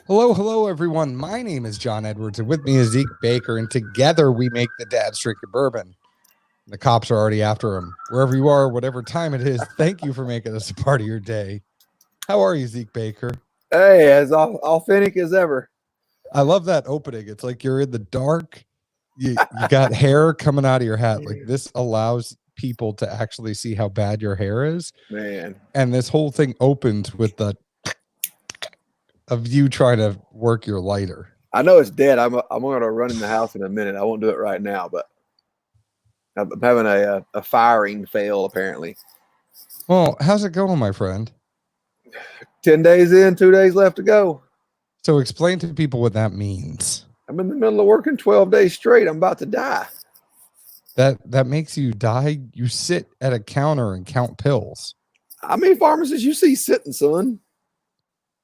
Hello, hello, everyone. My name is John Edwards, and with me is Zeke Baker, and together we make the Dad's Drink of Bourbon. The cops are already after him. Wherever you are, whatever time it is, thank you for making us a part of your day. How are you, Zeke Baker? Hey, as authentic as ever. I love that opening. It's like you're in the dark. You got hair coming out of your hat. Like this allows people to actually see how bad your hair is. Man, And this whole thing opens with the of you trying to work your lighter. I know it's dead. I'm going to run in the house in a minute. I won't do it right now, but I'm having a firing fail apparently. Well, how's it going, my friend? 10 days in, 2 days left to go. So explain to people what that means. I'm in the middle of working 12 days straight. I'm about to die. That makes you die. You sit at a counter and count pills. How many pharmacists you see sitting, son?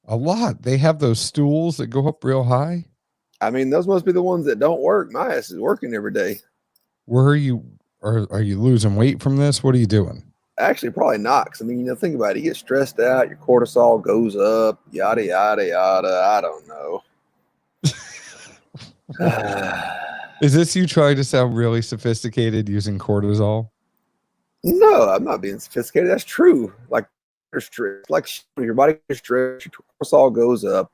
A lot. They have those stools that go up real high. I mean, those must be the ones that don't work. My ass is working every day. Where are you? Are you losing weight from this? What are you doing? Actually, probably not. Because, I mean, think about it. You get stressed out. Your cortisol goes up. Yada, yada, yada. I don't know. Is this you trying to sound really sophisticated using cortisol? No, I'm not being sophisticated. That's true. Like your body gets stressed, your cortisol goes up.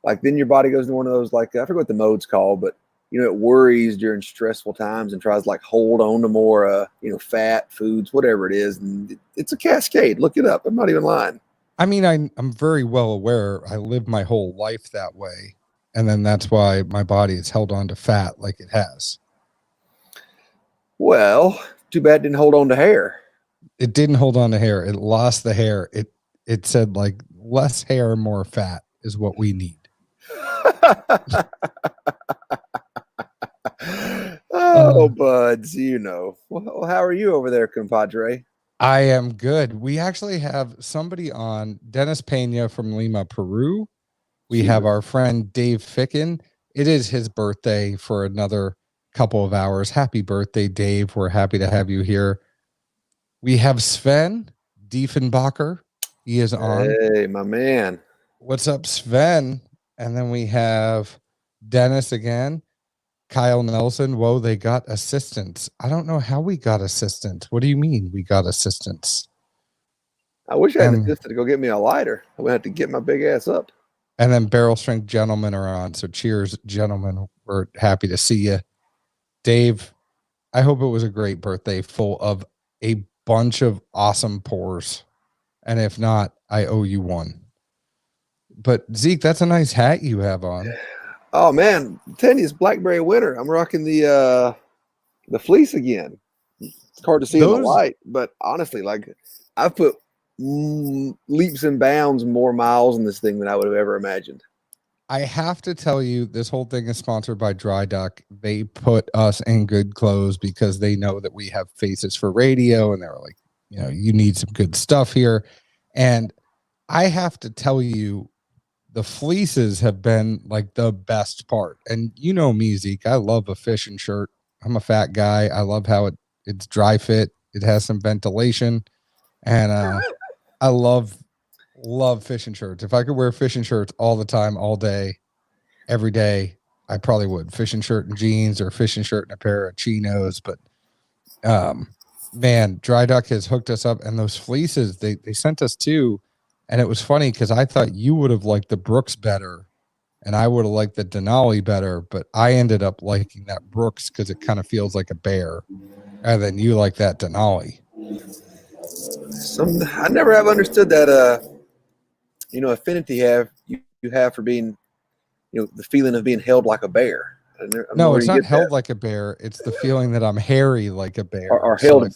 Like then your body goes into one of those, like, I forget what the mode's called, but it worries during stressful times and tries to like hold on to more fat foods, whatever it is. And it's a cascade. Look it up. I'm not even lying. I mean, I'm very well aware. I lived my whole life that way. And then that's why my body has held on to fat like it has. Well, too bad it didn't hold on to hair. It didn't hold on to hair. It lost the hair. It said like less hair, more fat is what we need. Oh, buds, Well, how are you over there, compadre? I am good. We actually have somebody on, Dennis Pena from Lima, Peru. We have our friend Dave Ficken. It is his birthday for another couple of hours. Happy birthday, Dave. We're happy to have you here. We have Sven Diefenbacher. He is on. Hey, my man. What's up, Sven? And then we have Dennis again. Kyle Nelson. Whoa, they got assistance. I don't know how we got assistance. What do you mean we got assistance? I wish I had an assistant to go get me a lighter. I would have to get my big ass up. And then Barrel Strength Gentlemen are on. So cheers, gentlemen. We're happy to see you. Dave, I hope it was a great birthday full of a bunch of awesome pours. And if not, I owe you one. But Zeke, that's a nice hat you have on. Oh man, Tenny's Blackberry Winter. I'm rocking the fleece again. It's hard to see in the light, but honestly, like I've put leaps and bounds more miles in this thing than I would have ever imagined. I have to tell you, this whole thing is sponsored by Dry Duck. They put us in good clothes because they know that we have faces for radio, and they're like, you need some good stuff here. And I have to tell you, the fleeces have been like the best part. And you know me, Zeke, I love a fishing shirt. I'm a fat guy. I love how it's dry fit. It has some ventilation. And I love fishing shirts. If I could wear fishing shirts all the time, all day, every day, I probably would. Fishing shirt and jeans, or fishing shirt and a pair of chinos. But man, Dry Duck has hooked us up. And those fleeces, they sent us two. And it was funny because I thought you would have liked the Brooks better and I would have liked the Denali better, but I ended up liking that Brooks because it kind of feels like a bear. And then you like that Denali. I never have understood that affinity you have for being, the feeling of being held like a bear. No, it's not held like a bear. It's the feeling that I'm hairy like a bear. Or held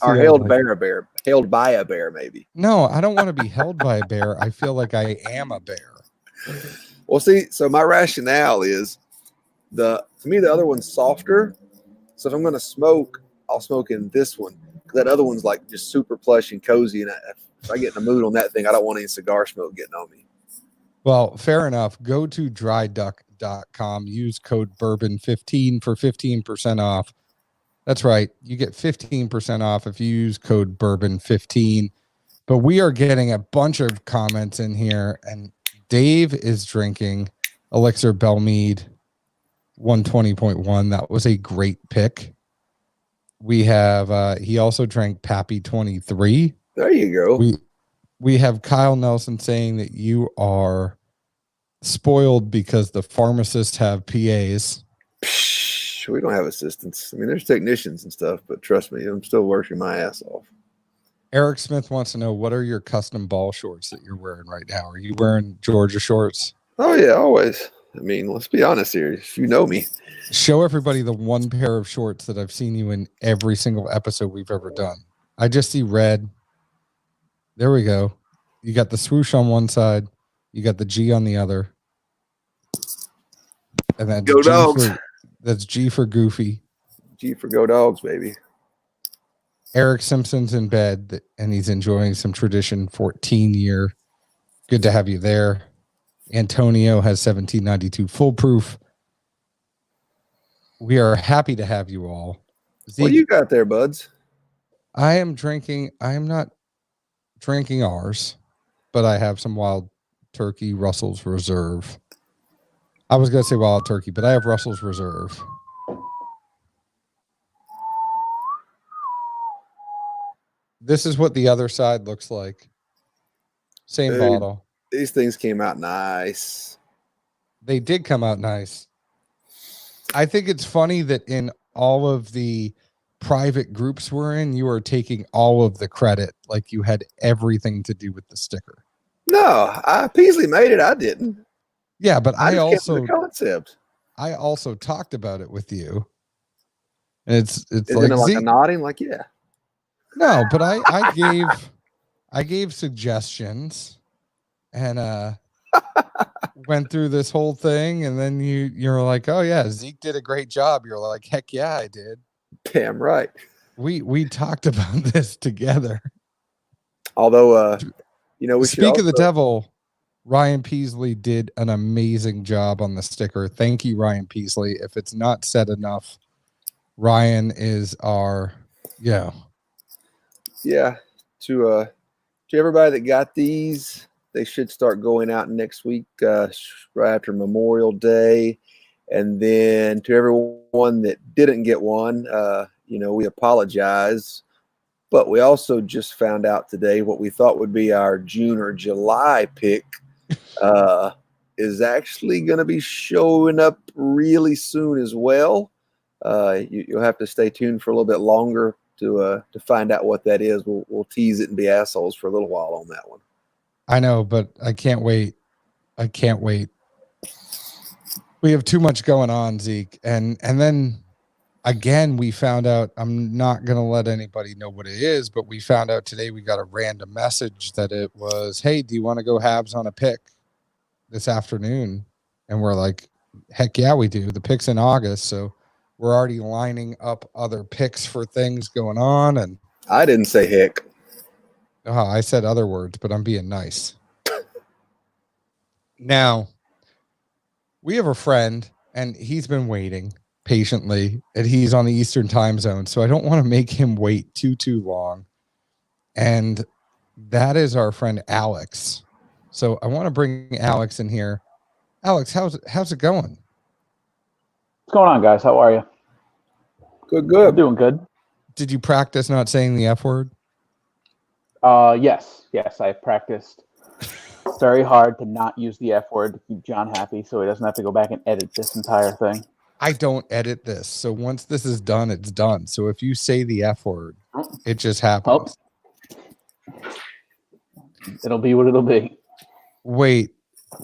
by a bear, maybe. No, I don't want to be held by a bear. I feel like I am a bear. Well, see, so my rationale is to me, the other one's softer. So if I'm going to smoke, I'll smoke in this one. That other one's like just super plush and cozy. And if I get in a mood on that thing, I don't want any cigar smoke getting on me. Well, fair enough. Go to dryduck.com. Use code Bourbon15 for 15% off. That's right. You get 15% off if you use code Bourbon15. But we are getting a bunch of comments in here, and Dave is drinking Elixir Belmead 120.1. That was a great pick. We have he also drank Pappy 23. There you go. We have Kyle Nelson saying that you are spoiled because the pharmacists have PAs. Psh, we don't have assistants. I mean, there's technicians and stuff, but trust me, I'm still working my ass off. Eric Smith wants to know, what are your custom ball shorts that you're wearing right now? Are you wearing Georgia shorts? Oh yeah, always. I mean, let's be honest here. If you know me, show everybody the one pair of shorts that I've seen you in every single episode we've ever done. I just see red. There we go. You got the swoosh on one side. You got the G on the other. And then Go Dogs. That's G for Goofy. G for Go Dogs, baby. Eric Simpson's in bed and he's enjoying some tradition 14 year. Good to have you there. Antonio has 1792 foolproof. We are happy to have you all. Zeke, what do you got there, buds? I am not drinking ours, but I have some Wild Turkey Russell's Reserve. I was going to say Wild Turkey, but I have Russell's Reserve. This is what the other side looks like. Same bottle. These things came out nice. They did come out nice. I think it's funny that in all of the private groups we're in, you are taking all of the credit, like you had everything to do with the sticker. No, Peasley made it. I didn't. Yeah, but I also concept. I also talked about it with you. And it's like a nodding, like yeah. No, but I gave suggestions and went through this whole thing, and then you're like, oh yeah, Zeke did a great job. You're like, heck yeah, I did. Damn right. We talked about this together. Although we speak of the devil, Ryan Peasley did an amazing job on the sticker. Thank you, Ryan Peasley. If it's not said enough, Ryan is our yeah. To everybody that got these, they should start going out next week, right after Memorial Day. And then to everyone that didn't get one, we apologize. But we also just found out today what we thought would be our June or July pick is actually going to be showing up really soon as well. You'll have to stay tuned for a little bit longer to find out what that is. We'll tease it and be assholes for a little while on that one. I know, but I can't wait. We have too much going on, Zeke. And then again, we found out, I'm not going to let anybody know what it is, but we found out today we got a random message that it was, hey, do you want to go halves on a pick this afternoon? And we're like, heck yeah, we do. The pick's in August. So we're already lining up other picks for things going on. And I didn't say heck. Oh, I said other words, but I'm being nice. Now, we have a friend, and he's been waiting patiently, and he's on the Eastern time zone, so I don't want to make him wait too long. And that is our friend Alex. So I want to bring Alex in here. Alex, how's it going? What's going on, guys? How are you? Good. I'm doing good. Did you practice not saying the F word? Yes, I practiced very hard to not use the F word to keep John happy, so he doesn't have to go back and edit this entire thing. I don't edit this, so once this is done, it's done. So if you say the F word, it just happens. It'll be what it'll be. Wait,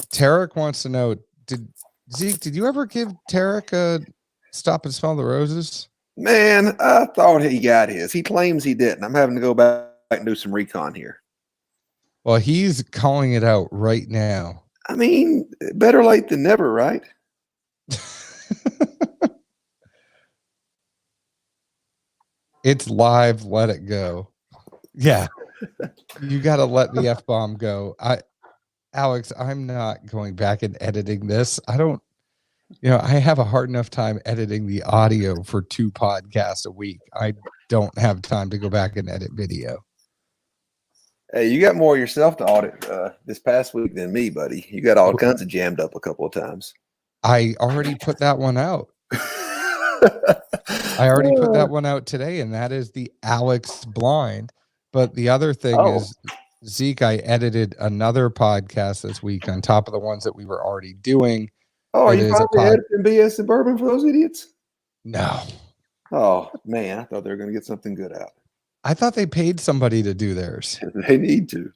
Tarek wants to know, did you ever give Tarek a Stop and Smell the Roses? Man, I thought he got his. He claims he didn't. I'm having to go back and do some recon here. Well, he's calling it out right now. I mean, better late than never, right? It's live. Let it go. Yeah. You got to let the F-bomb go. Alex, I'm not going back and editing this. I have a hard enough time editing the audio for 2 podcasts a week. I don't have time to go back and edit video. Hey, you got more yourself to audit this past week than me, buddy. You got all kinds of jammed up a couple of times. I already put that one out. I already put that one out today, and that is the Alex blind. But the other thing is, Zeke, I edited another podcast this week on top of the ones that we were already doing. Oh, are you finally editing BS and Bourbon for those idiots? No. Oh, man, I thought they were going to get something good out. I thought they paid somebody to do theirs. They need to.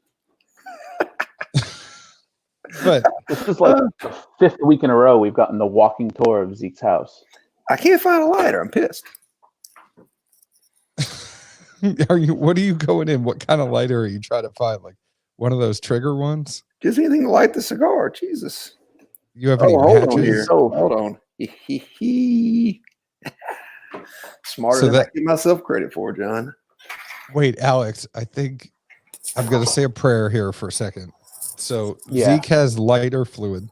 But this is like the 5th week in a row we've gotten the walking tour of Zeke's house. I can't find a lighter. I'm pissed. What are you going in? What kind of lighter are you trying to find? Like one of those trigger ones? Just anything to light the cigar. Jesus. You have any hold matches? on here. Hold on. Smarter than I give myself credit for, John. Wait, Alex, I think I'm going to say a prayer here for a second. So Zeke has lighter fluid.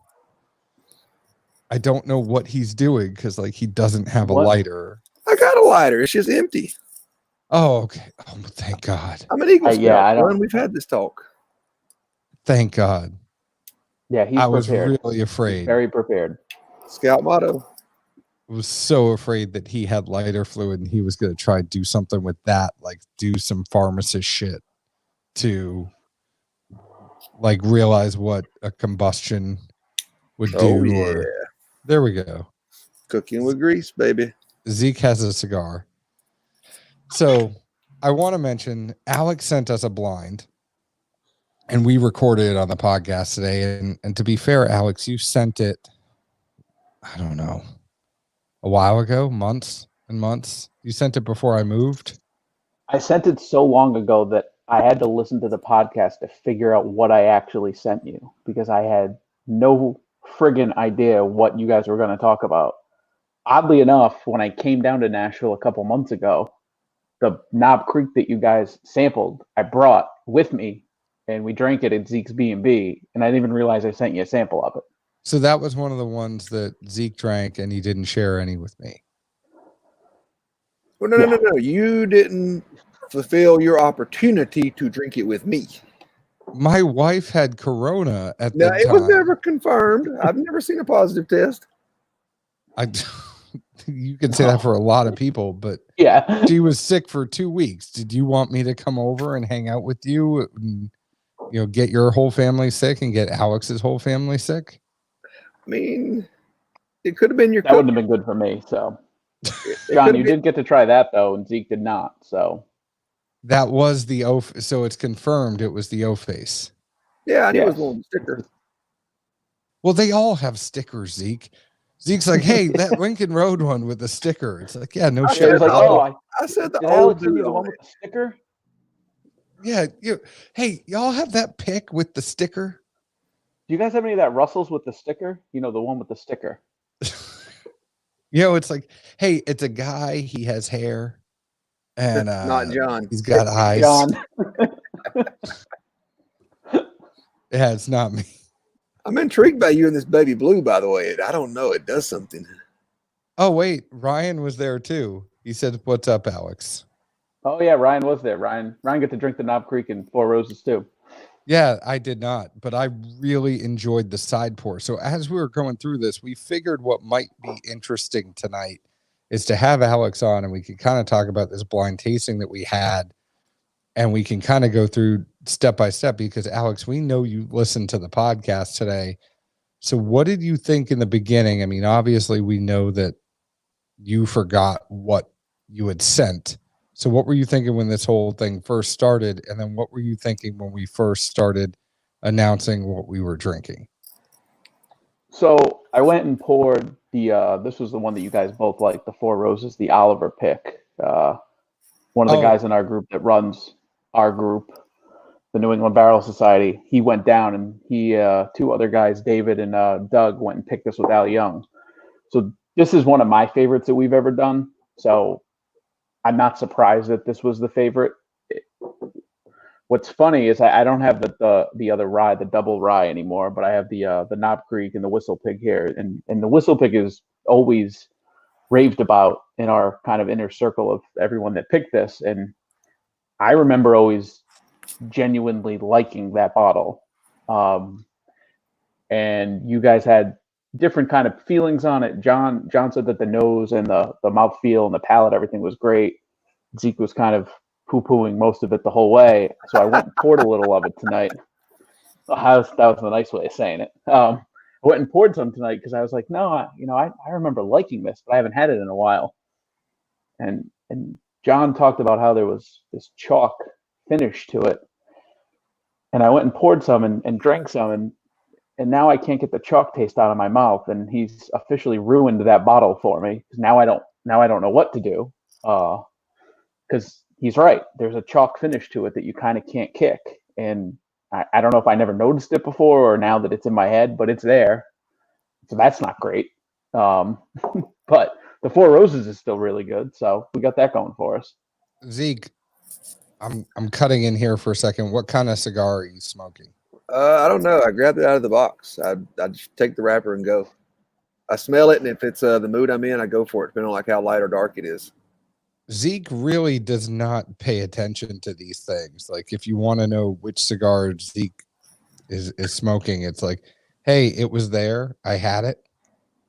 I don't know what he's doing because like he doesn't have a lighter. I got a lighter. It's just empty. Oh, okay. Oh, thank God. I'm an Eagle Scout. We've had this talk. Thank God. Yeah, I was really afraid. He's very prepared. Scout motto. I was so afraid that he had lighter fluid and he was going to try to do something with that, like do some pharmacist shit to like realize what a combustion would do. Yeah. Or there we go. Cooking with grease, baby. Zeke has a cigar. So I want to mention Alex sent us a blind and we recorded it on the podcast today. And to be fair, Alex, you sent it, I don't know, a while ago, months and months. You sent it before I moved. I sent it so long ago that I had to listen to the podcast to figure out what I actually sent you because I had no friggin' idea what you guys were going to talk about. Oddly enough, when I came down to Nashville a couple months ago, the Knob Creek that you guys sampled, I brought with me, and we drank it at Zeke's B&B, and I didn't even realize I sent you a sample of it. So that was one of the ones that Zeke drank, and he didn't share any with me. Well, no. You didn't fulfill your opportunity to drink it with me. My wife had Corona at the time. It was never confirmed. I've never seen a positive test. You can say that for a lot of people, but yeah, she was sick for 2 weeks. Did you want me to come over and hang out with you and, get your whole family sick and get Alex's whole family sick? I mean, it could have been your That wouldn't have been good for me. So, John, you did get to try that, though, and Zeke did not. So, that was the O. So it's confirmed it was the O face. Yeah, I knew it was one sticker. Well, they all have stickers, Zeke. Zeke's like, hey, that Lincoln Road one with the sticker. It's like, yeah, no shit. Like, I said the old dude the one with the sticker. Yeah, hey, y'all have that pick with the sticker? Do you guys have any of that Russells with the sticker? The one with the sticker. It's like, hey, it's a guy. He has hair, and not John. He's got eyes. John. Yeah, it's not me. I'm intrigued by you in this baby blue, by the way. I don't know. It does something. Oh, wait. Ryan was there, too. He said, what's up, Alex? Oh, yeah. Ryan was there. Ryan got to drink the Knob Creek and Four Roses, too. Yeah, I did not, but I really enjoyed the side pour. So as we were going through this, we figured what might be interesting tonight is to have Alex on and we could kind of talk about this blind tasting that we had. And we can kind of go through step by step because, Alex, we know you listened to the podcast today. So what did you think in the beginning? I mean, obviously, we know that you forgot what you had sent. So what were you thinking when this whole thing first started? And then what were you thinking when we first started announcing what we were drinking? So I went and poured this was the one that you guys both liked, the Four Roses, the Oliver pick. One of the guys in our group that runs our group, the New England Barrel Society, he went down and he, two other guys, David and Doug, went and picked this with Al Young. So this is one of my favorites that we've ever done. So I'm not surprised that this was the favorite. What's funny is I don't have the other rye, the double rye anymore, but I have the Knob Creek and the Whistle Pig here. And the Whistle Pig is always raved about in our kind of inner circle of everyone that picked this. And I remember always genuinely liking that bottle. And you guys had different kind of feelings on it. John said that the nose and the mouthfeel and the palate, everything was great. Zeke was kind of poo-pooing most of it the whole way. So I went and poured a little of it tonight. That was the nice way of saying it. I went and poured some tonight because I was like, no, I remember liking this, but I haven't had it in a while. And John talked about how there was this chalk finish to it. And I went and poured some and drank some, and now I can't get the chalk taste out of my mouth. And he's officially ruined that bottle for me. Now I don't know what to do. Because he's right. There's a chalk finish to it that you kind of can't kick. And I don't know if I never noticed it before or now that it's in my head, but it's there. So that's not great. But the Four Roses is still really good. So we got that going for us. Zeke, I'm cutting in here for a second. What kind of cigar are you smoking? I don't know. I grabbed it out of the box. I just take the wrapper and go. I smell it, and if it's the mood I'm in, I go for it, depending on like how light or dark it is. Zeke really does not pay attention to these things. Like, if you want to know which cigar Zeke is smoking, it's like, hey, it was there. I had it.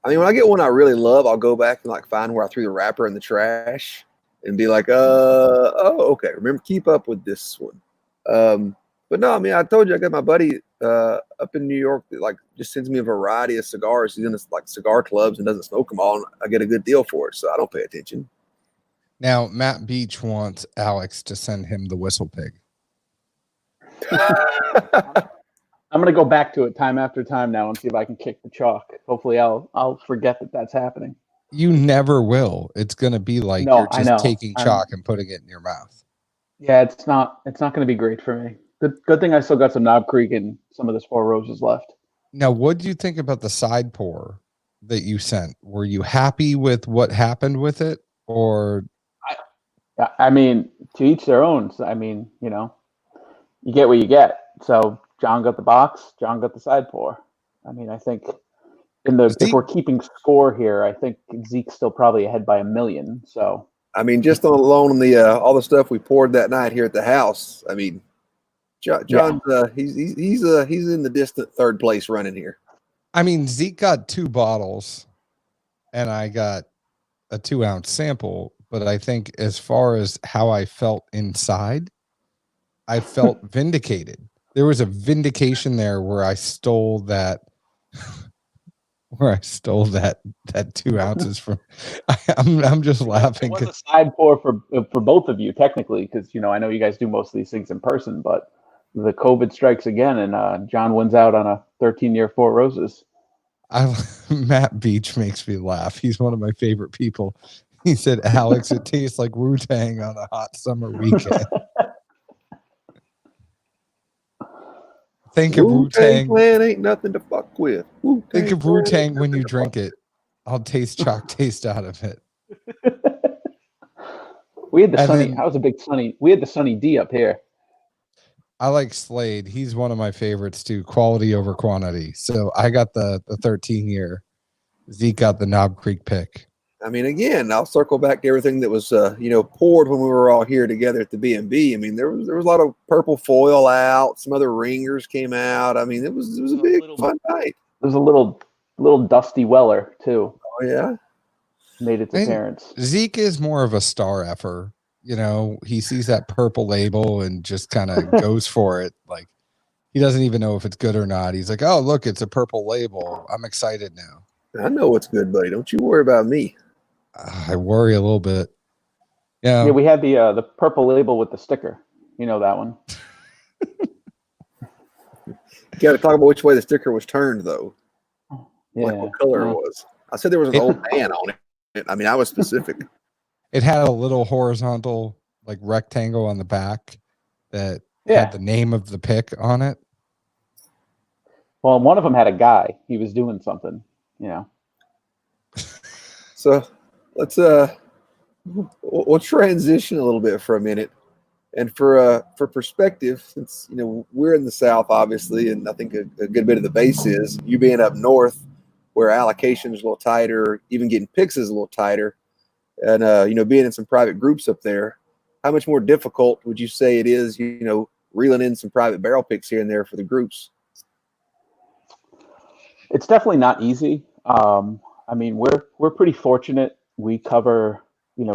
I mean, when I get one I really love, I'll go back and like find where I threw the wrapper in the trash and be like, oh, okay. Remember, keep up with this one. But no, I mean, I told you I got my buddy up in New York that like just sends me a variety of cigars. He's in this like cigar clubs and doesn't smoke them all. And I get a good deal for it, so I don't pay attention. Now, Matt Beach wants Alex to send him the Whistle Pig. I'm gonna go back to it time after time now and see if I can kick the chalk. Hopefully, I'll forget that that's happening. You never will. It's gonna be like you're just taking chalk and putting it in your mouth. Yeah, it's not gonna be great for me. Good thing I still got some Knob Creek and some of this Four Roses left. Now, what do you think about the side pour that you sent? Were you happy with what happened with it, or? I mean, to each their own. I mean, you get what you get. So John got the box, John got the side pour. I mean, I think if we're keeping score here, I think Zeke's still probably ahead by 1 million. So I mean, just alone on the all the stuff we poured that night here at the house. I mean, John's he's in the distant third place running here. I mean, Zeke got 2 bottles, and I got a 2-ounce sample. But I think as far as how I felt inside, I felt vindicated. There was a vindication there where I stole that 2 ounces from. I'm just laughing. It was a side pour for both of you, technically, because I know you guys do most of these things in person, but the COVID strikes again, and John wins out on a 13-year Four Roses. Matt Beach makes me laugh. He's one of my favorite people. He said, Alex, it tastes like Wu-Tang on a hot summer weekend. Think of Wu-Tang. Clan ain't nothing to fuck with. Think of Wu-Tang when you drink it. I'll taste chalk taste out of it. We had the Sunny. I was a big Sunny. We had the Sunny D up here. I like Slade. He's one of my favorites too. Quality over quantity. So I got the 13-year. Zeke got the Knob Creek pick. I mean, again, I'll circle back to everything that was, poured when we were all here together at the B&B. I mean, there was a lot of purple foil out. Some other ringers came out. I mean, it was a big fun night. There was a little Dusty Weller too. Oh yeah, made its appearance. Zeke is more of a star effer. He sees that purple label and just kind of goes for it. Like, he doesn't even know if it's good or not. He's like, oh, look, it's a purple label. I'm excited now. I know what's good, buddy. Don't you worry about me. I worry a little bit. Yeah. Yeah, we had the purple label with the sticker. You know that one. You got to talk about which way the sticker was turned, though. Yeah. Like what color it was. I said there was an old man on it. I mean, I was specific. It had a little horizontal like rectangle on the back that had the name of the pick on it. Well, one of them had a guy. He was doing something. So let's we'll transition a little bit for a minute, and for perspective, since we're in the South, obviously, and I think a good bit of the base is you being up north, where allocation is a little tighter, even getting picks is a little tighter, and being in some private groups up there. How much more difficult would you say it is, reeling in some private barrel picks here and there for the groups? It's definitely not easy. I mean, we're pretty fortunate. We cover,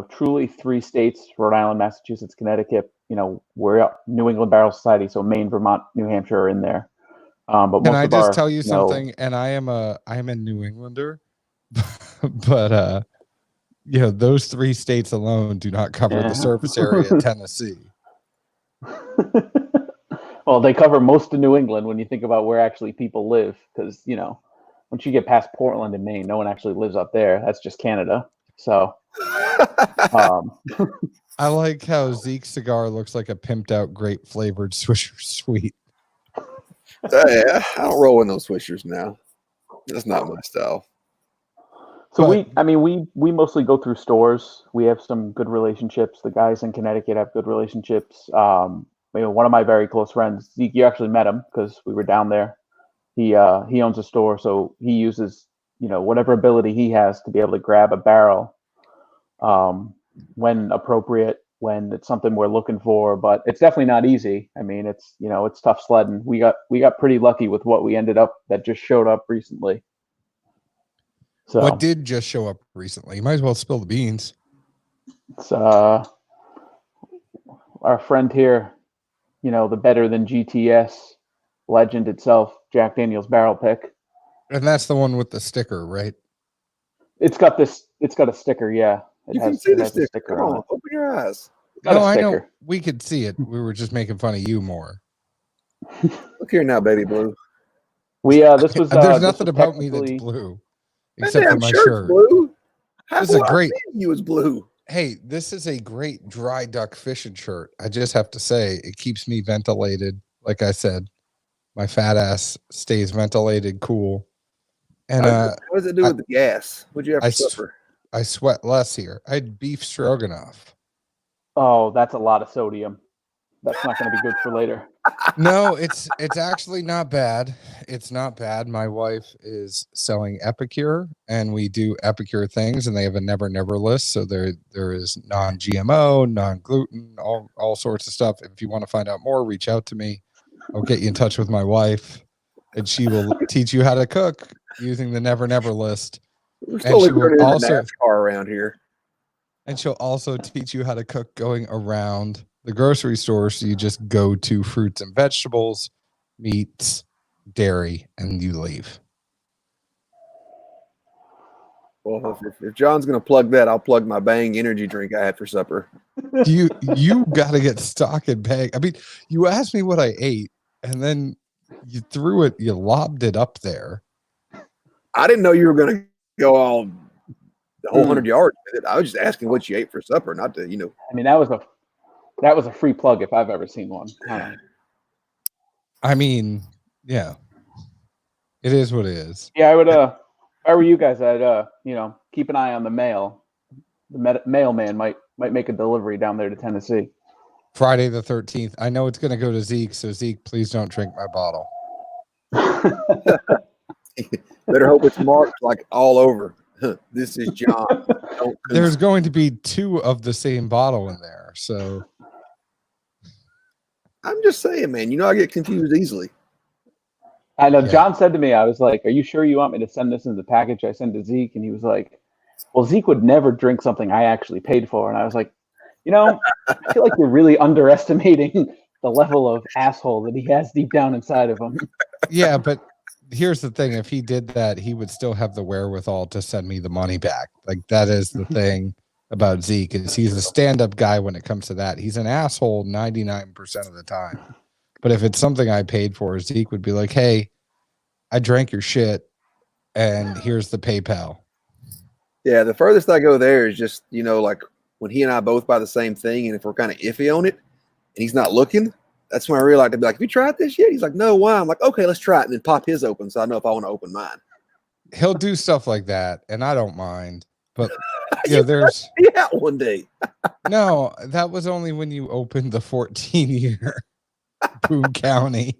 truly 3 states: Rhode Island, Massachusetts, Connecticut. We're New England Barrel Society, so Maine, Vermont, New Hampshire are in there. But Can most I of just our, tell you something? And I'm a New Englander, but those 3 states alone do not cover the surface area of Tennessee. Well, they cover most of New England when you think about where actually people live, because once you get past Portland and Maine, no one actually lives up there. That's just Canada. So, I like how Zeke's cigar looks like a pimped out, grape flavored Swisher Sweet. Yeah, I don't roll in those Swishers now. That's not my style. So we mostly go through stores. We have some good relationships. The guys in Connecticut have good relationships. One of my very close friends, Zeke, you actually met him because we were down there. He owns a store, so he uses whatever ability he has to be able to grab a barrel when appropriate, when it's something we're looking for. But it's definitely not easy. I mean, it's tough sledding. We got pretty lucky with what we ended up that just showed up recently. So what did just show up recently? You might as well spill the beans. It's our friend here, the better than GTS legend itself, Jack Daniel's barrel pick. And that's the one with the sticker, right? It's got a sticker, yeah. You can see the sticker. Come on, open your eyes. No, I know. We could see it. We were just making fun of you more. Look here now, baby blue. This was there's nothing about me that's blue. Except for my shirt. Blue. This is a great. You was blue. Hey, this is a great dry duck fishing shirt. I just have to say, it keeps me ventilated. Like I said, my fat ass stays ventilated, cool. And what does it do with the gas? What'd you have for supper? I sweat less here. I had beef stroganoff. Oh, that's a lot of sodium. That's not going to be good for later. No, it's actually not bad. It's not bad. My wife is selling Epicure, and we do Epicure things, and they have a never list. So there is non-GMO, non-gluten, all sorts of stuff. If you want to find out more, reach out to me. I'll get you in touch with my wife, and she will teach you how to cook using the never list. And she will also NASCAR around here. And she'll also teach you how to cook going around the grocery store. So you just go to fruits and vegetables, meats, dairy, and you leave. Well, if John's going to plug that, I'll plug my Bang energy drink I had for supper. You got to get stock in Bang. I mean, you asked me what I ate, and then you threw it, you lobbed it up there. I didn't know you were going to go all the whole 100 yards with it. I was just asking what you ate for supper, not to, I mean, that was a free plug if I've ever seen one. I mean, yeah, it is what it is. Yeah, I would. If I were you guys, I'd keep an eye on the mail. The mailman might make a delivery down there to Tennessee. Friday the 13th. I know it's going to go to Zeke, so Zeke, please don't drink my bottle. Better hope it's marked like all over. This is John. There's going to be 2 of the same bottle in there, so I'm just saying, man. I get confused easily. I know. Yeah. John said to me, I was like, "Are you sure you want me to send this in the package I sent to Zeke?" And he was like, "Well, Zeke would never drink something I actually paid for." And I was like, I feel like you're really underestimating the level of asshole that he has deep down inside of him. Yeah, but here's the thing. If he did that, he would still have the wherewithal to send me the money back. Like, that is the thing about Zeke, is he's a stand-up guy when it comes to that. He's an asshole 99% of the time. But if it's something I paid for, Zeke would be like, "Hey, I drank your shit, and here's the PayPal." Yeah, the furthest I go there is just, like when he and I both buy the same thing, and if we're kind of iffy on it, and he's not looking, that's when I realize to be like, "Have you tried this yet?" He's like, "No, why?" I'm like, "Okay, let's try it," and then pop his open so I know if I want to open mine. He'll do stuff like that, and I don't mind. But there's one day. No, that was only when you opened the 14-year Boone County.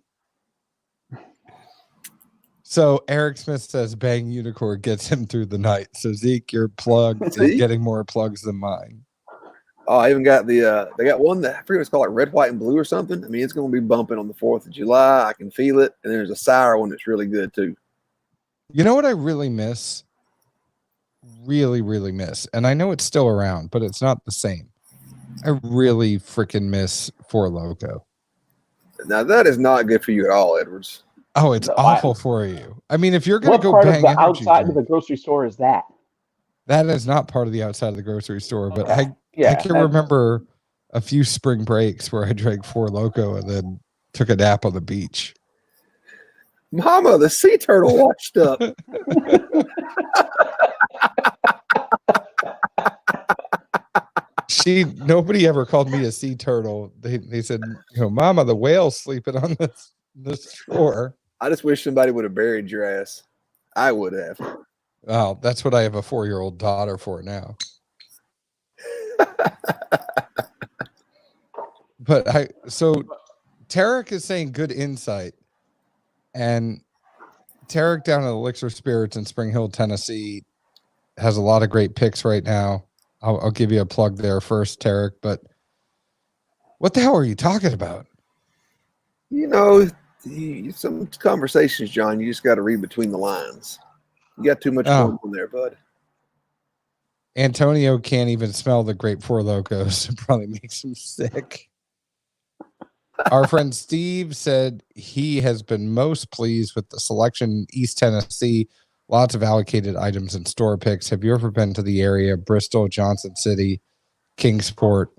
So Eric Smith says Bang Unicorn gets him through the night. So Zeke, your plug is getting more plugs than mine. Oh, I even got they got one that I forget what it's called, like red, white, and blue or something. I mean, it's going to be bumping on the 4th of July. I can feel it. And there's a sour one that's really good too. You know what I really miss? Really, really miss. And I know it's still around, but it's not the same. I really freaking miss Four Loko. Now that is not good for you at all, Edwards. Oh, it's No, awful for you. I mean, if you're going What to go part of bang the energy outside of drink, the grocery store is that? that is not part of the outside of the grocery store. But Okay. I Yeah, can remember a few spring breaks where I drank Four Loko and then took a nap on the beach. Mama, the sea turtle washed up. Nobody ever called me a sea turtle. They said, Mama, the whale's sleeping on the shore. I just wish somebody would have buried your ass. I would have. Well, that's what I have a 4-year-old daughter for now. But so Tarek is saying good insight, and Tarek down at Elixir Spirits in Spring Hill, Tennessee, has a lot of great picks right now. I'll give you a plug there first, Tarek. But what the hell are you talking about? Some conversations, John, you just got to read between the lines. You got too much going on there, bud. Antonio can't even smell the grape Four Locos. It probably makes him sick. Our friend Steve said he has been most pleased with the selection in East Tennessee. Lots of allocated items and store picks. Have you ever been to the area? Bristol, Johnson City, Kingsport.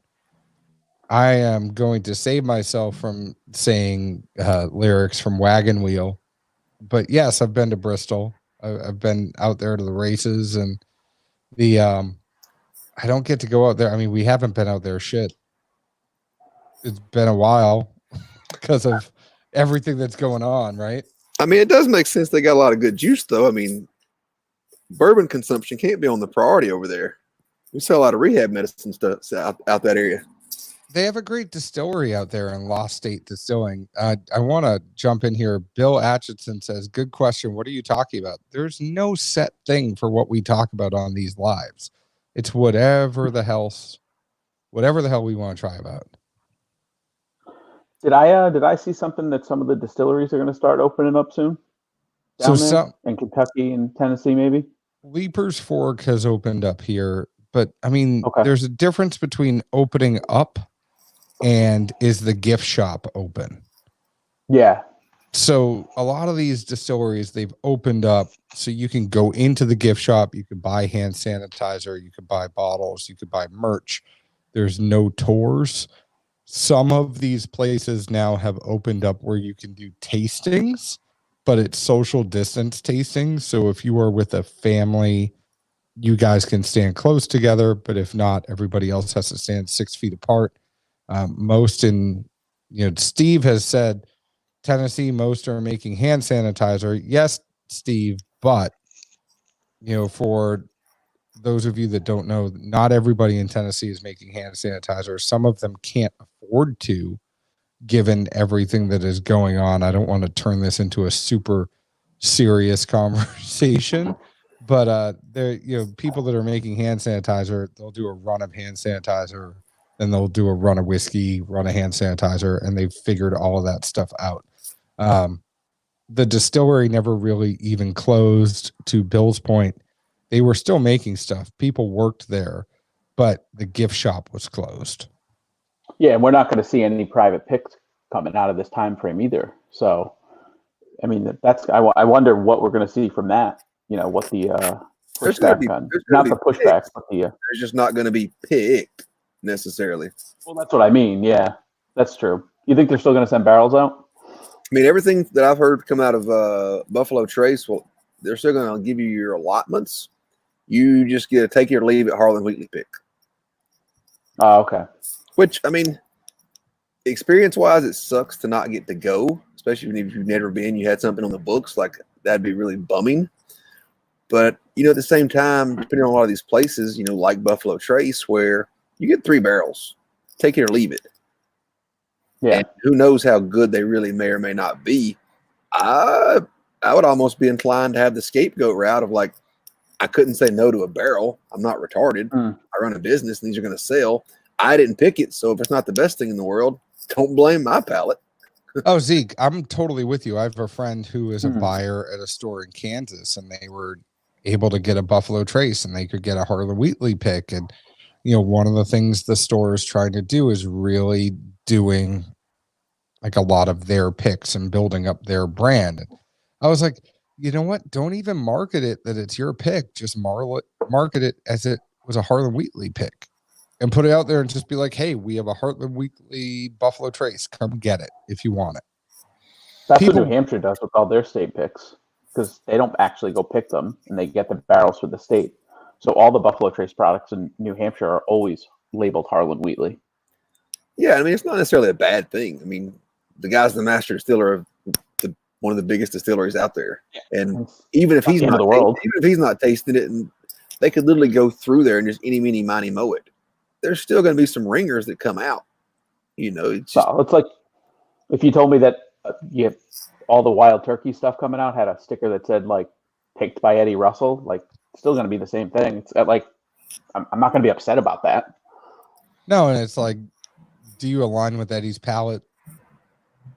I am going to save myself from saying lyrics from Wagon Wheel. But yes, I've been to Bristol. I've been out there to the races, and the I don't get to go out there. I mean, we haven't been out there shit. It's been a while because of everything that's going on, right? I mean, it does make sense. They got a lot of good juice, though. I mean, bourbon consumption can't be on the priority over there. We sell a lot of rehab medicine stuff out that area. They have a great distillery out there in Lost State Distilling. I want to jump in here. Bill Atchison says, good question. What are you talking about? There's no set thing for what we talk about on these lives. It's whatever the hell we want to try about. Did I see something that some of the distilleries are going to start opening up soon? Down there in Kentucky and Tennessee, maybe? Leaper's Fork has opened up here, but I mean, There's a difference between opening up and is the gift shop open? Yeah. So a lot of these distilleries, they've opened up so you can go into the gift shop. You can buy hand sanitizer. You can buy bottles. You can buy merch. There's no tours. Some of these places now have opened up where you can do tastings, but it's social distance tastings. So if you are with a family, you guys can stand close together, but if not, everybody else has to stand 6 feet apart. Steve has said Tennessee, most are making hand sanitizer. Yes, Steve, but for those of you that don't know, not everybody in Tennessee is making hand sanitizer. Some of them can't afford to, given everything that is going on. I don't want to turn this into a super serious conversation, but there, people that are making hand sanitizer, they'll do a run of hand sanitizer, then they'll do a run of whiskey, run of hand sanitizer, and they've figured all of that stuff out. The distillery never really even closed. To Bill's point, they were still making stuff. People worked there, but the gift shop was closed. Yeah, and we're not going to see any private picks coming out of this time frame either. So, I mean, I wonder what we're going to see from that. What the pushback on, not the pushback, but the there's just not going to be picked necessarily. Well, that's what I mean. Yeah, that's true. You think they're still going to send barrels out? I mean, everything that I've heard come out of Buffalo Trace, well, they're still going to give you your allotments. You just get to take your leave at Harlan Wheatley pick. Oh, okay. Which, I mean, experience-wise, it sucks to not get to go, especially if you've never been. You had something on the books, like that'd be really bumming. But, at the same time, depending on a lot of these places, like Buffalo Trace, where you get 3 barrels, take it or leave it. Yeah. And who knows how good they really may or may not be. I would almost be inclined to have the scapegoat route of like, I couldn't say no to a barrel. I'm not retarded. I run a business and these are going to sell. I didn't pick it, so if it's not the best thing in the world, don't blame my palate. Oh, Zeke, I'm totally with you. I have a friend who is a Hmm. buyer at a store in Kansas, and they were able to get a Buffalo Trace, and they could get a Harlan Wheatley pick. And one of the things the store is trying to do is really doing like a lot of their picks and building up their brand. And I was like, you know what? Don't even market it that it's your pick. Just market it as it was a Harlan Wheatley pick, and put it out there and just be like, hey, we have a Harlan Wheatley Buffalo Trace. Come get it if you want it. That's what New Hampshire does with all their state picks, because they don't actually go pick them, and they get the barrels for the state. So all the Buffalo Trace products in New Hampshire are always labeled Harlan Wheatley. Yeah, I mean, it's not necessarily a bad thing. I mean, the guy's the master distiller of one of the biggest distilleries out there, and even if he's not the world, even if he's not tasting it, and they could literally go through there and just any, meeny, miny, mow it. There's still going to be some ringers that come out. It's just, it's like if you told me that all the Wild Turkey stuff coming out had a sticker that said like picked by Eddie Russell, like it's still going to be the same thing. It's like I'm not going to be upset about that. No, and it's like, do you align with Eddie's palate?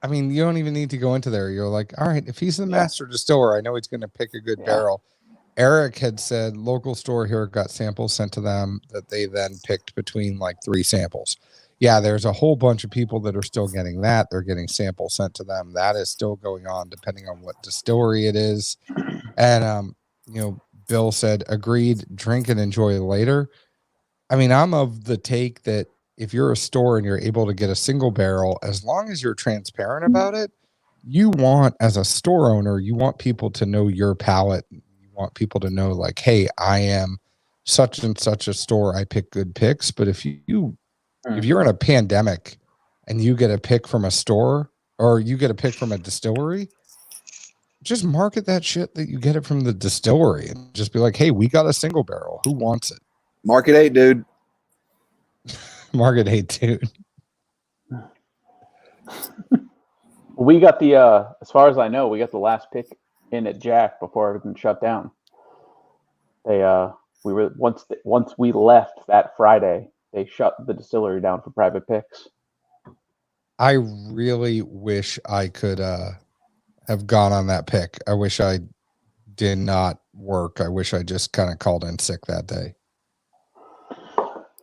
I mean, you don't even need to go into there. You're like, all right, if he's the master distiller, I know he's going to pick a good barrel. Eric had said local store here got samples sent to them that they then picked between like 3 samples. Yeah, there's a whole bunch of people that are still getting that. They're getting samples sent to them. That is still going on depending on what distillery it is. And, Bill said, agreed, drink and enjoy later. I mean, I'm of the take that if you're a store and you're able to get a single barrel, as long as you're transparent about it, you want, as a store owner, you want people to know your palate. You want people to know like, hey, I am such and such a store. I pick good picks. But if you're in a pandemic and you get a pick from a store or you get a pick from a distillery, just market that shit that you get it from the distillery and just be like, hey, we got a single barrel. Who wants it? Market 8, dude. Market 8, dude. We got the, as far as I know, we got the last pick in at Jack before everything shut down. We were once we left that Friday, they shut the distillery down for private picks. I really wish I could have gone on that pick. I wish I did not work. I wish I just kind of called in sick that day.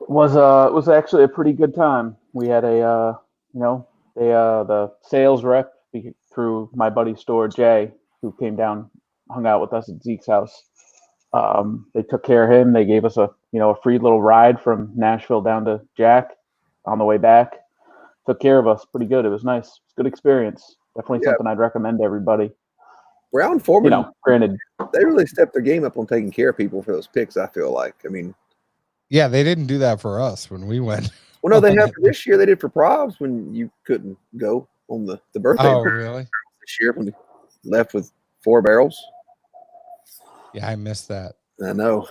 It was actually a pretty good time. We had the sales rep through my buddy's store, Jay, who came down, hung out with us at Zeke's house. They took care of him. They gave us a free little ride from Nashville down to Jack on the way back. Took care of us pretty good. It was nice. It's a good experience. Definitely something I'd recommend to everybody. Brown Foreman, granted, they really stepped their game up on taking care of people for those picks, I feel like. I mean, yeah, they didn't do that for us when we went. Well, no, they have for this year. They did for Probs when you couldn't go on the birthday. Oh, really? This year when we left with 4 barrels. Yeah, I missed that. I know.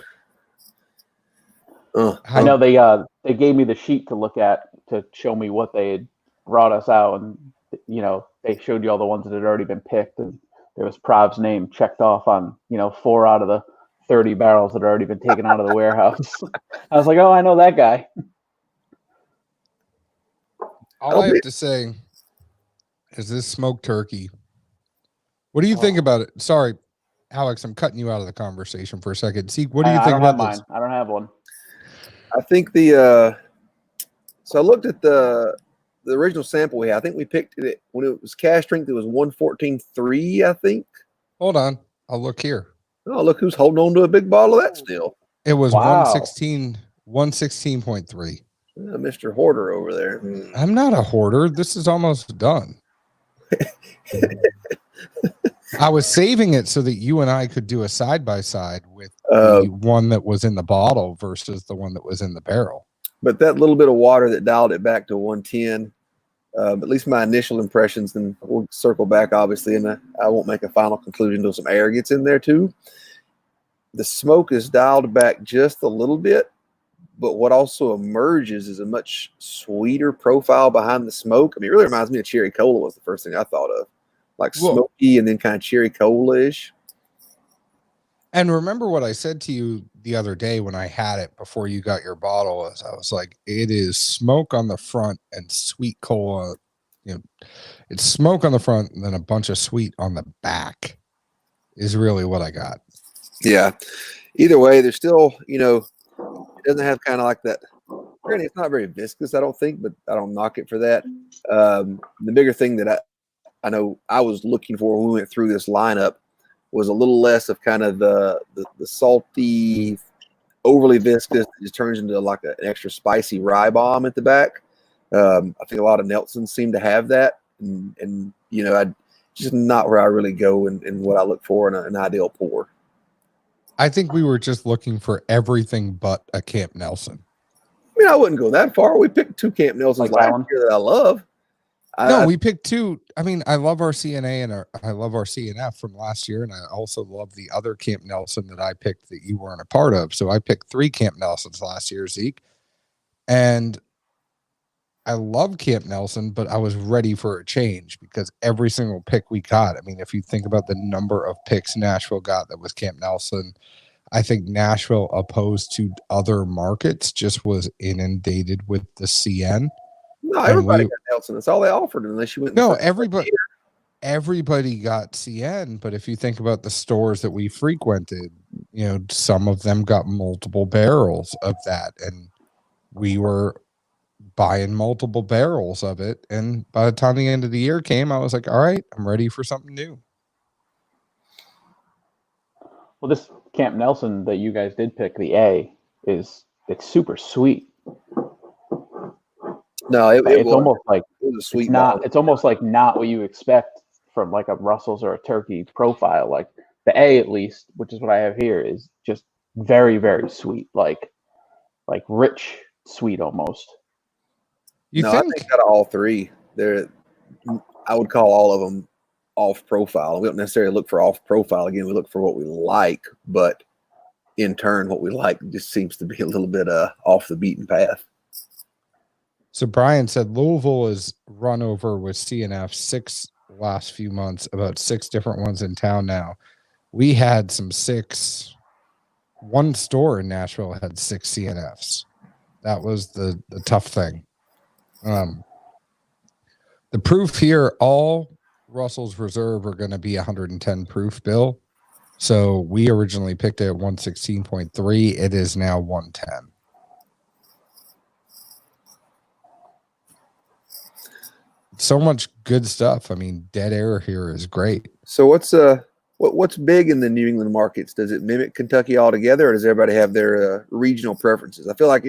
I know they gave me the sheet to look at to show me what they had brought us out, and they showed you all the ones that had already been picked, and there was Prob's name checked off on 4 out of the 30 barrels that had already been taken out of the warehouse. I was like, oh, I know that guy. All I have to say is this smoked turkey. What do you think about it? Sorry, Alex, I'm cutting you out of the conversation for a second. See, what do you think about this? I don't have one. I think so I looked at the original sample we had. I think we picked it when it was cash strength. It was 114.3, I think. Hold on. I'll look here. Oh, look who's holding on to a big bottle of that still. It was 116.3. Mr. Hoarder over there. I'm not a hoarder. This is almost done. I was saving it so that you and I could do a side-by-side with the one that was in the bottle versus the one that was in the barrel. But that little bit of water that dialed it back to 110, at least my initial impressions, and we'll circle back, obviously, and I won't make a final conclusion until some air gets in there, too. The smoke is dialed back just a little bit, but what also emerges is a much sweeter profile behind the smoke. I mean, it really reminds me of cherry cola was the first thing I thought of. Like smoky and then kind of cherry cola-ish. And remember what I said to you the other day when I had it before you got your bottle is I was like, it is smoke on the front and sweet cola. You know, it's smoke on the front and then a bunch of sweet on the back is really what I got. Yeah. Either way, there's still, it doesn't have kind of like that. Granted, it's not very viscous, I don't think, but I don't knock it for that. The bigger thing that I know I was looking for when we went through this lineup was a little less of kind of the salty, overly viscous. It just turns into like an extra spicy rye bomb at the back. I think a lot of Nelsons seem to have that, and I just not where I really go and what I look for in an ideal pour. I think we were just looking for everything but a Camp Nelson. I mean, I wouldn't go that far. We picked 2 Camp Nelsons last year that I love. We picked 2. I mean, I love our CNA and I love our CNF from last year, and I also love the other Camp Nelson that I picked that you weren't a part of. So I picked 3 Camp Nelsons last year, Zeke, and I love Camp Nelson, but I was ready for a change because every single pick we got. I mean, if you think about the number of picks Nashville got that was Camp Nelson, I think Nashville, opposed to other markets, just was inundated with the CN. No, everybody got Nelson. That's all they offered, unless you went. No, everybody got CN. But if you think about the stores that we frequented, some of them got multiple barrels of that, and we were buying multiple barrels of it. And by the time the end of the year came, I was like, all right, I'm ready for something new. Well, this Camp Nelson that you guys did pick, the A, it's super sweet. No, it's almost like it was a sweet. It's almost like not what you expect from like a Russell's or a Turkey profile. Like the A, at least, which is what I have here, is just very, very sweet, like rich sweet almost. I think out of all 3, I would call all of them off profile. We don't necessarily look for off profile. Again, we look for what we like, but in turn, what we like just seems to be a little bit off the beaten path. So Brian said Louisville is run over with CNF 6 last few months, about 6 different ones in town now. We had some 6. One store in Nashville had 6 CNFs. That was the tough thing. The proof here, all Russell's Reserve are going to be 110 proof, Bill. So we originally picked it at 116.3. It is now 110. So much good stuff. I mean, dead air here is great. So what's big in the New England markets? Does it mimic Kentucky altogether, or does everybody have their regional preferences? I feel like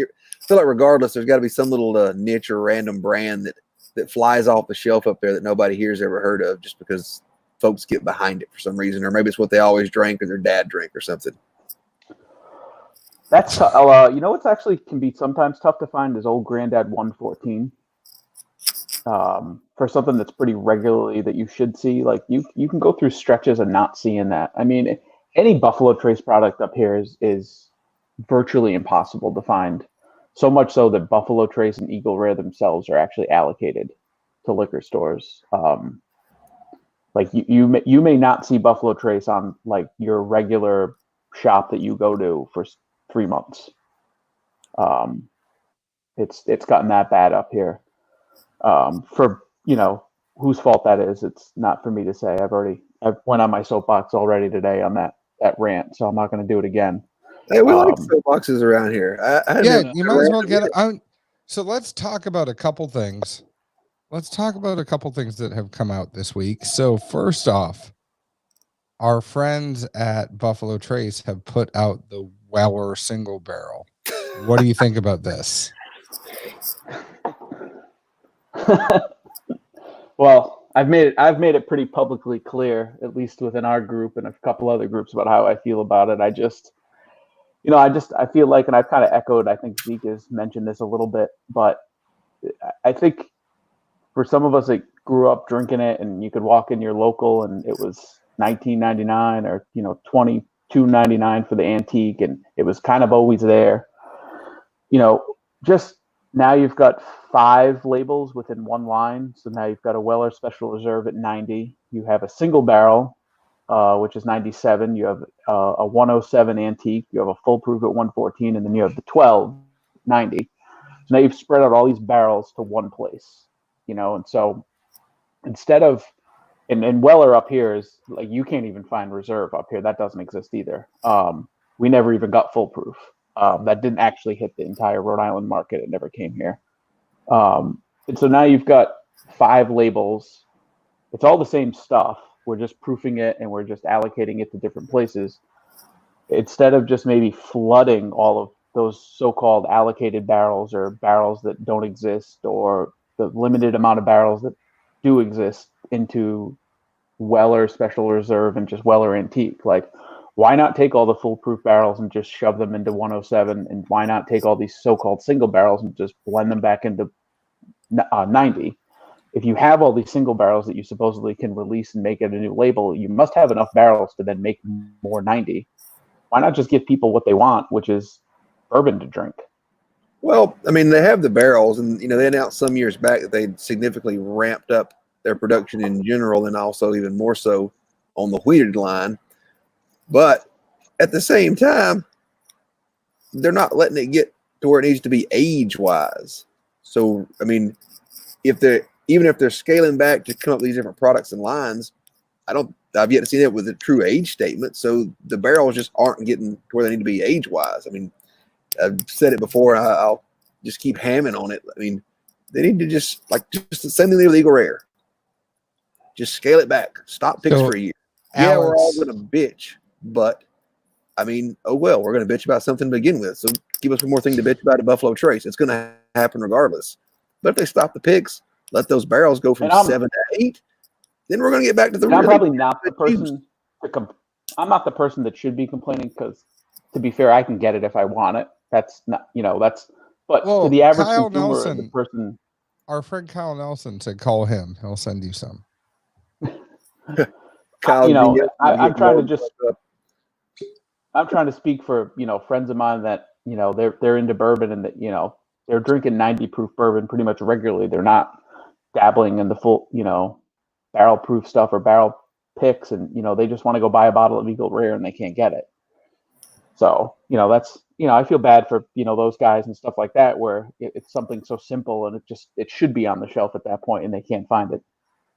regardless, there's got to be some little niche or random brand that flies off the shelf up there that nobody here's ever heard of, just because folks get behind it for some reason, or maybe it's what they always drank or their dad drank or something. That's what's actually can be sometimes tough to find is Old Granddad 114. For something that's pretty regularly that you should see, like you can go through stretches of not seeing that. I mean, any Buffalo Trace product up here is virtually impossible to find. So much so that Buffalo Trace and Eagle Rare themselves are actually allocated to liquor stores. Like you may not see Buffalo Trace on like your regular shop that you go to for 3 months. It's gotten that bad up here. For whose fault that is, it's not for me to say. I've went on my soapbox already today on that rant, so I'm not going to do it again. Hey, we like soapboxes around here. You might as well get it. So let's talk about a couple things. Let's talk about a couple things that have come out this week. So first off, our friends at Buffalo Trace have put out the Weller single barrel. What do you think about this? Well, I've made it pretty publicly clear, at least within our group and a couple other groups, about how I feel about it. I feel like, and I've kind of echoed, I think Zeke has mentioned this a little bit, but I think for some of us that grew up drinking it and you could walk in your local and it was $19.99 or, $22.99 for the antique, and it was kind of always there. Just now you've got 5 labels within one line. So now you've got a Weller Special Reserve at 90. You have a single barrel which is 97. You have a 107 antique. You have a full proof at 114, and then you have the 12 90. So now you've spread out all these barrels to one place, and so instead of and Weller up here is like you can't even find reserve up here. That doesn't exist either. We never even got full proof. That didn't actually hit the entire Rhode Island market. It never came here. And so now you've got 5 labels. It's all the same stuff. We're just proofing it and we're just allocating it to different places. Instead of just maybe flooding all of those so-called allocated barrels or barrels that don't exist or the limited amount of barrels that do exist into Weller Special Reserve and just Weller Antique. Like, why not take all the foolproof barrels and just shove them into 107? And why not take all these so-called single barrels and just blend them back into 90? If you have all these single barrels that you supposedly can release and make it a new label, you must have enough barrels to then make more 90. Why not just give people what they want, which is bourbon to drink? Well, I mean, they have the barrels, and they announced some years back that they significantly ramped up their production in general, and also even more so on the wheated line. But at the same time, they're not letting it get to where it needs to be age-wise. So, I mean, even if they're scaling back to come up with these different products and lines, I've yet to see that with a true age statement. So the barrels just aren't getting to where they need to be age-wise. I mean, I've said it before. I'll just keep hamming on it. I mean, they need to just the same thing with Eagle Rare. Just scale it back. Stop picks for a year. Yeah, we're all going to bitch, but I mean, oh well, we're going to bitch about something to begin with. So give us one more thing to bitch about at Buffalo Trace. It's going to happen regardless. But if they stop the picks, let those barrels go from 7 to 8, then we're going to get back to the. I'm probably not the person. I'm not the person that should be complaining because, to be fair, I can get it if I want it. That's not, that's. But to the average Kyle consumer, Nelson, the person. Our friend Kyle Nelson said, "Call him. He'll send you some." Kyle, I'm trying to just. I'm trying to speak for friends of mine that they're into bourbon and that they're drinking 90 proof bourbon pretty much regularly. They're not dabbling in the full barrel proof stuff or barrel picks, and they just want to go buy a bottle of Eagle Rare and they can't get it. So that's I feel bad for those guys and stuff like that where it's something so simple and it should be on the shelf at that point and they can't find it.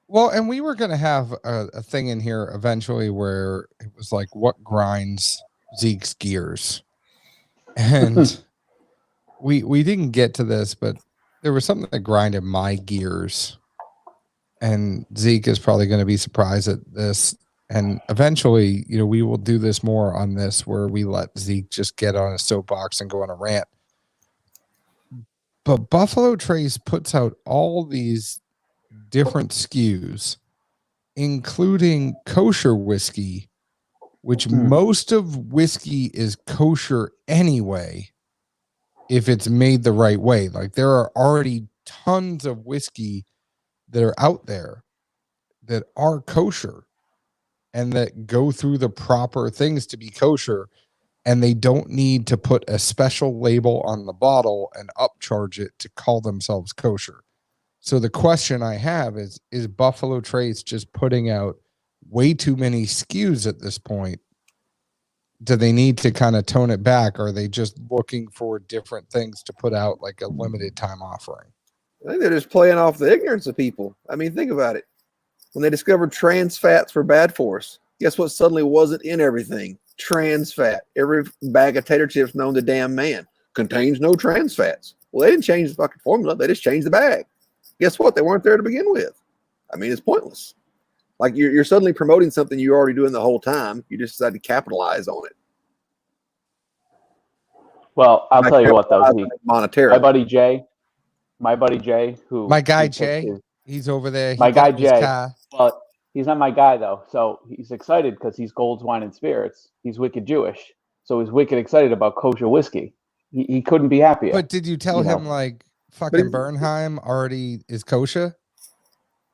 Well, and we were going to have a thing in here eventually where it was like, what grinds Zeke's gears? And we didn't get to this, but there was something that grinded my gears. And Zeke is probably going to be surprised at this. And eventually, we will do this more on this where we let Zeke just get on a soapbox and go on a rant. But Buffalo Trace puts out all these different SKUs, including kosher whiskey, which most of whiskey is kosher anyway, if it's made the right way. Like, there are already tons of whiskey that are out there that are kosher and that go through the proper things to be kosher, and they don't need to put a special label on the bottle and upcharge it to call themselves kosher. So the question I have is Buffalo Trace just putting out way too many SKUs at this point? Do they need to kind of tone it back? Or are they just looking for different things to put out, like a limited time offering? I think they're just playing off the ignorance of people. I mean, think about it. When they discovered trans fats were bad for us, guess what suddenly wasn't in everything? Trans fat. Every bag of tater chips known to damn man contains no trans fats. Well, they didn't change the fucking formula. They just changed the bag. Guess what? They weren't there to begin with. I mean, it's pointless. Like, you're suddenly promoting something you're already doing the whole time. You just decided to capitalize on it. Well, I'll tell you what, though, Zeke, monetarily. my buddy Jay, who my guy Jay, he's over there. My guy Jay, but he's not my guy though. So he's excited because he's Gold's Wine and Spirits. He's wicked Jewish, so he's wicked excited about kosher whiskey. He couldn't be happier. But did you tell him like fucking Bernheim already is kosher?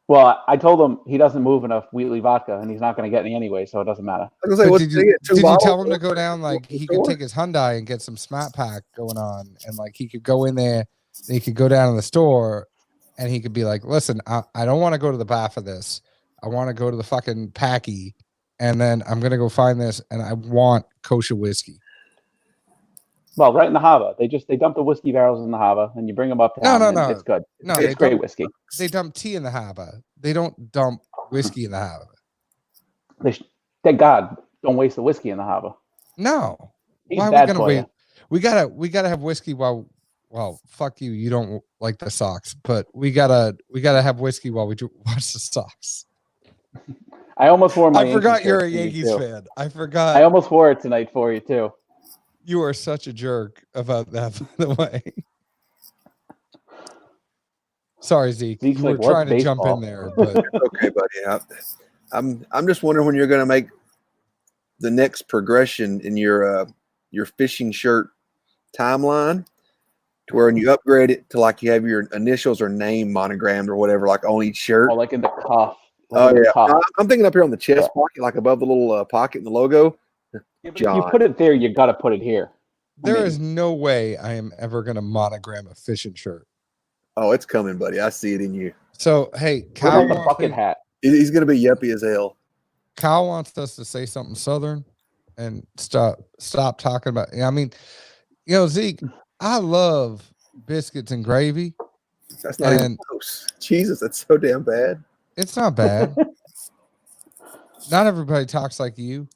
Well, I told him he doesn't move enough Wheatley vodka, and he's not going to get any anyway, so it doesn't matter. Did you tell him to go down, like, he could take his Hyundai and get some Smart Pack going on, and like he could go in there, he could go down to the store, and he could be like, listen, I don't want to go to the bar for this. I want to go to the fucking Packy and then I'm gonna go find this, and I want kosher whiskey. Well, right in the harbor, they dump the whiskey barrels in the harbor, and you bring them uptown. No. It's good. No, It's great whiskey. They dump tea in the harbor. They don't dump whiskey in the harbor. Thank God, don't waste the whiskey in the harbor. No. He's Why are we bad gonna for wait? you. We gotta have whiskey while. Well, fuck you. You don't like the Sox, but we gotta have whiskey while we watch the Sox. I almost wore my. I forgot Yankees you're a shirt for you, Yankees too. fan. I forgot. I almost wore it tonight for you too. You are such a jerk about that, by the way. Sorry, Zeke. Zeke's You were like, "What's trying to jump baseball?" in there, but Okay, buddy. I'm just wondering when you're going to make the next progression in your fishing shirt timeline, to where when you upgrade it to like you have your initials or name monogrammed or whatever, like on each shirt. Oh, like in the cuff. Oh yeah, I'm thinking up here on the chest pocket, like above the little pocket in the logo. Yeah, but if John. you put it there, you got to put it here. there is no way I am ever going to monogram a fishing shirt. Oh, it's coming, buddy. I see it in you. So, hey, What Kyle about the bucket hat? He's going to be yuppie as hell. Kyle wants us to say something Southern and stop talking about. I mean, Zeke, I love biscuits and gravy. That's not even close. Jesus, that's so damn bad. It's not bad. Not everybody talks like you.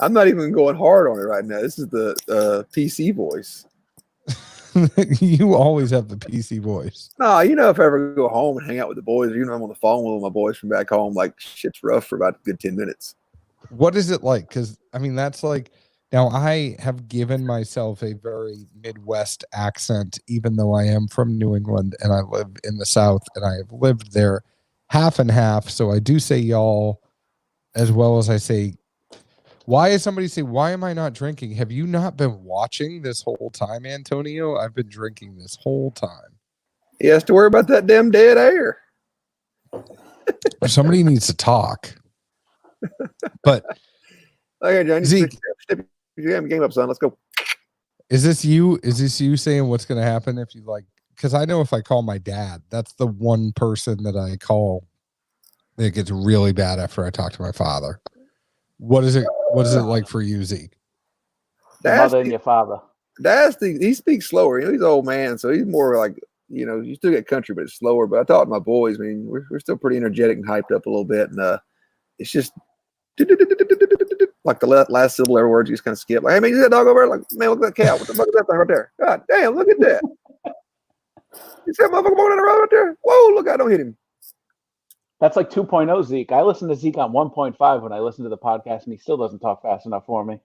I'm not even going hard on it right now. This is the PC voice. You always have the PC voice. No, if I ever go home and hang out with the boys, or I'm on the phone with my boys from back home, like shit's rough for about a good 10 minutes. What is it like? Because I mean, that's like, now I have given myself a very Midwest accent, even though I am from New England and I live in the South, and I have lived there half and half. So I do say y'all as well as I say. Why is somebody say, why am I not drinking? Have you not been watching this whole time, Antonio? I've been drinking this whole time. He has to worry about that damn dead air. Somebody needs to talk. But Okay, John, Zeke, step your game up, son. Let's go. is this you saying what's going to happen if you like? Because I know if I call my dad, that's the one person that I call that gets really bad after I talk to my father. What is it like for you, Zeke? Your mother and your father. He speaks slower. He's an old man, so he's more like, you still get country, but it's slower. But I talk to my boys. I mean, we're still pretty energetic and hyped up a little bit, and it's just like the last syllable of every word you just kind of skip. Like, hey man, you see that dog over there? Like, man, look at that cat. What the fuck is that thing right there? God damn, look at that. You see that motherfucker walking down the road right there? Whoa, look, I don't hit him. That's like 2.0 Zeke. I listen to Zeke on 1.5 when I listen to the podcast, and he still doesn't talk fast enough for me.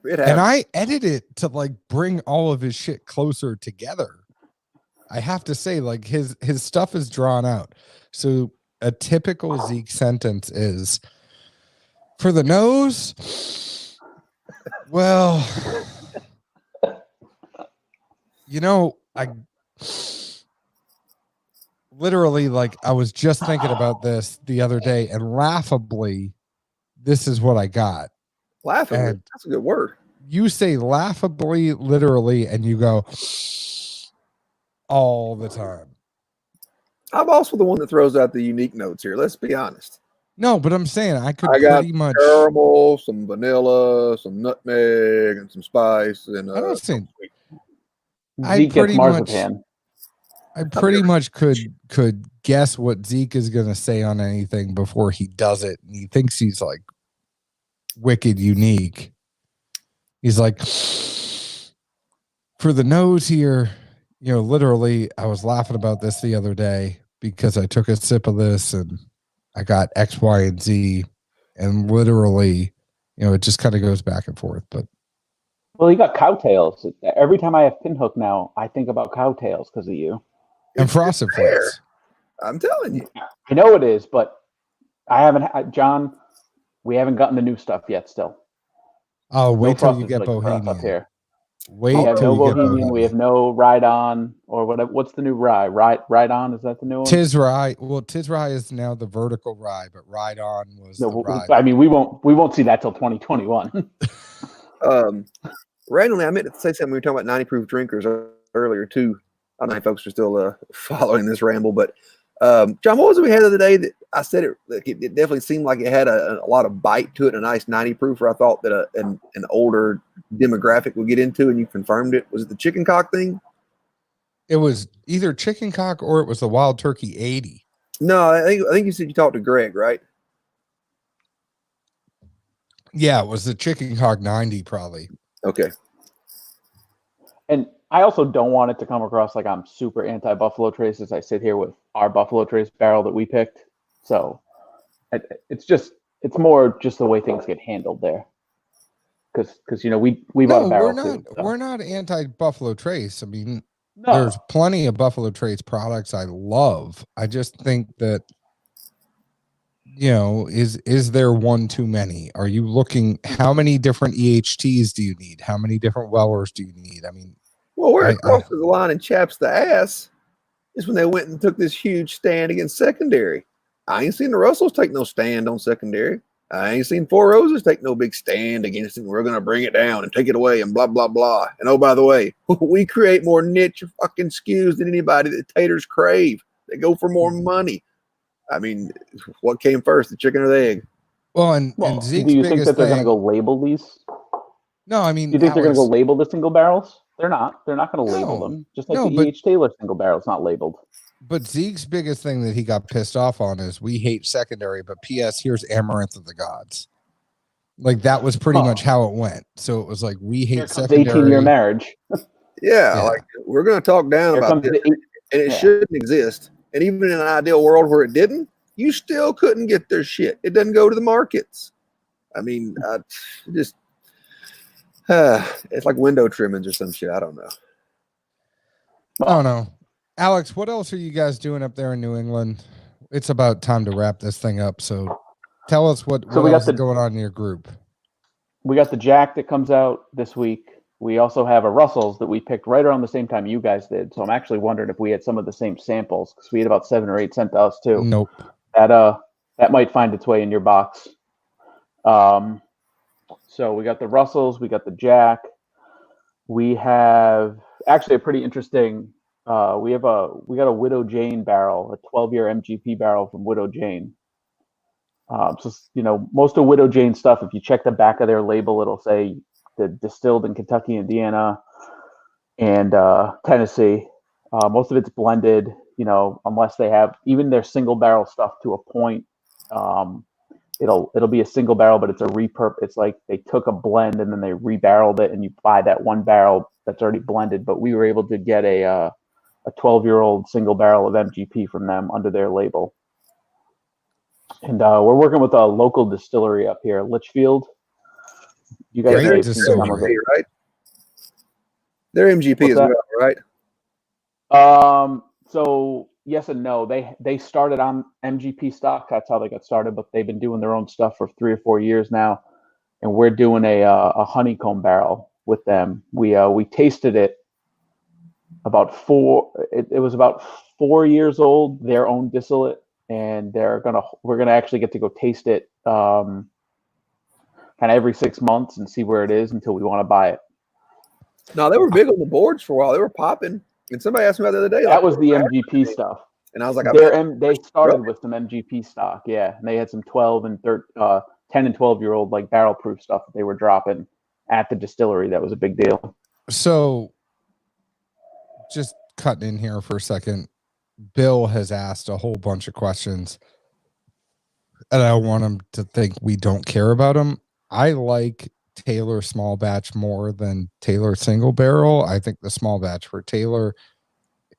And I edit it to like bring all of his shit closer together. I have to say, like his stuff is drawn out. So a typical Zeke sentence is, for the nose, well, I literally, like, I was just thinking about this the other day, and laughably, this is what I got. Laughably, And that's a good word. you say laughably, literally, and you go all the time. I'm also the one that throws out the unique notes here. Let's be honest. No, but I'm saying I got pretty much caramel, some vanilla, some nutmeg, and some spice. And I don't think Zeke gets marzipan. I pretty much could guess what Zeke is going to say on anything before he does it. And he thinks he's like wicked unique. He's like, for the nose here, literally, I was laughing about this the other day because I took a sip of this and I got X, Y, and Z. And literally, it just kind of goes back and forth. But well, you got cowtails. Every time I have Pinhook now, I think about cowtails because of you. And Frosted Flakes. I'm telling you. I know it is, but I haven't, John, we haven't gotten the new stuff yet still. Oh, wait till you get Bohemian. Bohemian. Up here. Wait we have till no you get Bohemian. Bohemian. We have no Ride On or whatever. What's the new rye? Ride On? Is that the new one? Tis Rye. Well, Tis Rye is now the vertical rye, but Ride On was the rye. I mean, we won't see that till 2021. Randomly, I meant to say something. We were talking about 90 proof drinkers earlier too. I don't know if folks are still following this ramble, but John, what was it we had the other day that I said it definitely seemed like it had a lot of bite to it, and a nice 90 proof, I thought that an older demographic would get into, and you confirmed it. Was it the chicken cock thing? It was either chicken cock or it was the wild turkey 80. No, I think you said you talked to Greg, right? Yeah, it was the chicken cock 90 probably. Okay. And I also don't want it to come across like I'm super anti Buffalo Trace as I sit here with our Buffalo Trace barrel that we picked. So it's more just the way things get handled there. Because we bought a barrel too. So. We're not anti Buffalo Trace. I mean, No. there's plenty of Buffalo Trace products I love. I just think that, is there one too many? Are you looking, how many different EHTs do you need? How many different Wellers do you need? I mean, well, where it crosses the line and chaps the ass is when they went and took this huge stand against secondary. I ain't seen the Russells take no stand on secondary. I ain't seen Four Roses take no big stand against it. We're going to bring it down and take it away and blah, blah, blah. And oh, by the way, we create more niche fucking SKUs than anybody that taters crave. They go for more money. I mean, what came first, the chicken or the egg? Well, and Zeke's do you think that they're going to thing, go label these? No, I mean, do you think they're going to go label the single barrels? They're not. They're not going to label them. Just like the E.H. Taylor single barrel's not labeled. But Zeke's biggest thing that he got pissed off on is we hate secondary, but P.S. here's Amaranth of the Gods. Like that was pretty much how it went. So it was like we hate secondary. 18-year marriage. Yeah, like we're going to talk down about this, and it shouldn't exist. And even in an ideal world where it didn't, you still couldn't get their shit. It doesn't go to the markets. I mean, it's like window trimmings or some shit. I don't know. I don't know. Alex, what else are you guys doing up there in New England? It's about time to wrap this thing up. So tell us what else is going on in your group. We got the Jack that comes out this week. We also have a Russell's that we picked right around the same time you guys did. So I'm actually wondering if we had some of the same samples because we had about 7 or 8 sent to us too. Nope. That might find its way in your box. So we got the Russell's, we got the Jack. We have actually a pretty interesting. We got a Widow Jane barrel, a 12-year MGP barrel from Widow Jane. So most of Widow Jane stuff, if you check the back of their label, it'll say the distilled in Kentucky, Indiana, and Tennessee. Most of it's blended, unless they have even their single barrel stuff to a point. It'll be a single barrel, but it's a repurp. It's like they took a blend and then they rebarreled it, and you buy that one barrel that's already blended. But we were able to get a 12-year-old single barrel of MGP from them under their label. And we're working with a local distillery up here, Litchfield. You guys Great distillery, some of it, right? They're MGP as well, right? So yes and no. They started on MGP stock. That's how they got started, but they've been doing their own stuff for 3 or 4 years now. And we're doing a honeycomb barrel with them. We tasted it about it was about 4 years old, their own distillate, and we're gonna actually get to go taste it kind of every 6 months and see where it is until we want to buy it. No, they were big on the boards for a while. They were popping. And somebody asked me about the other day. That was the MGP stuff. And I was like, they started with some MGP stock, yeah. And they had some 12 and 10 and 12-year-old like barrel proof stuff that they were dropping at the distillery. That was a big deal. So just cutting in here for a second. Bill has asked a whole bunch of questions, and I don't want him to think we don't care about him. I like Taylor small batch more than Taylor single barrel. I think the small batch for Taylor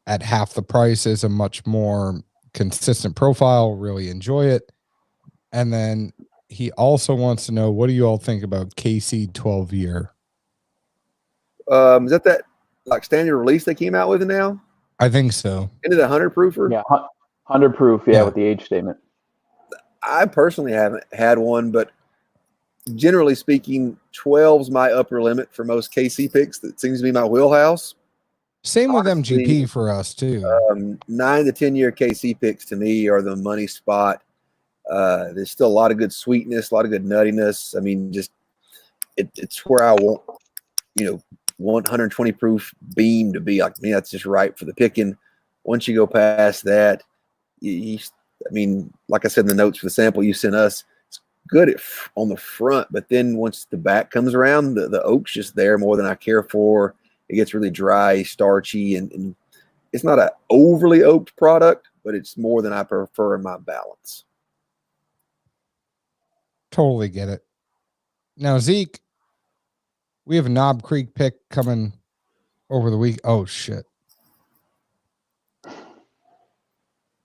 at half the price is a much more consistent profile. Really enjoy it. And then he also wants to know, what do you all think about KC 12-year? Is that like standard release they came out with now? I think so. Into the 100 proofer? Yeah, 100 proof, yeah, with the age statement. I personally haven't had one, but generally speaking, 12's my upper limit for most KC picks. That seems to be my wheelhouse. Same with MGP for us too. 9 to 10 year KC picks to me are the money spot. There's still a lot of good sweetness, a lot of good nuttiness. I mean, just it's where I want 120 proof beam to be. Like me, that's just right for the picking. Once you go past that, I mean, like I said in the notes for the sample you sent us, it's good on the front, but then once the back comes around, the oak's just there more than I care for. It gets really dry, starchy, and it's not an overly oaked product, but it's more than I prefer in my balance. Totally get it. Now, Zeke, we have a Knob Creek pick coming over the week. Oh, shit.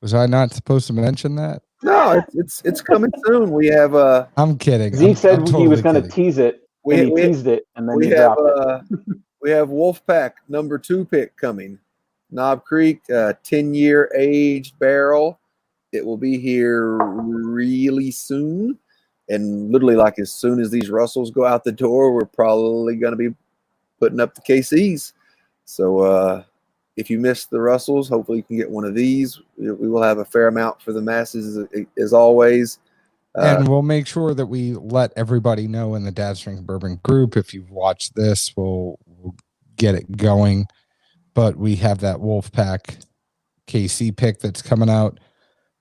Was I not supposed to mention that? No, it's coming soon. We have I'm kidding. Zeke said I'm totally he was going to kidding. tease it, and he teased it, and then he dropped it. We have Wolfpack number 2 pick coming. Knob Creek, 10-year aged barrel. It will be here really soon. And literally, like as soon as these Russells go out the door, we're probably going to be putting up the KCs. So if you missed the Russells, hopefully you can get one of these. We will have a fair amount for the masses as always. And we'll make sure that we let everybody know in the Dad's Drink Bourbon group. If you've watched this, we'll get it going. But we have that Wolfpack KC pick that's coming out.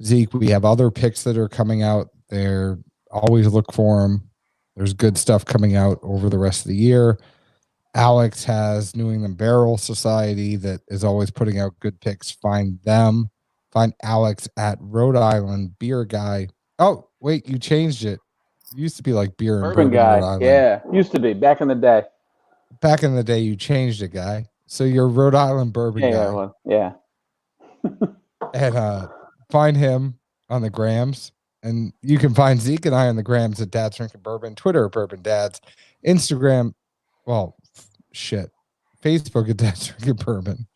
Zeke, we have other picks that are coming out. They're always look for them. There's good stuff coming out over the rest of the year. Alex has New England Barrel Society that is always putting out good picks. Find them. Find Alex at Rhode Island Beer Guy. Oh, wait, you changed it. It used to be like Beer and Bourbon Guy. Rhode Island. Yeah, used to be back in the day. Back in the day, you changed it, guy. So you're Rhode Island Bourbon Guy. Yeah, well, yeah. And find him on the grams. And you can find Zeke and I on the grams at Dad's Drinking Bourbon, Twitter at Bourbon Dads, Instagram, well, shit, Facebook at Dad's Drinking Bourbon.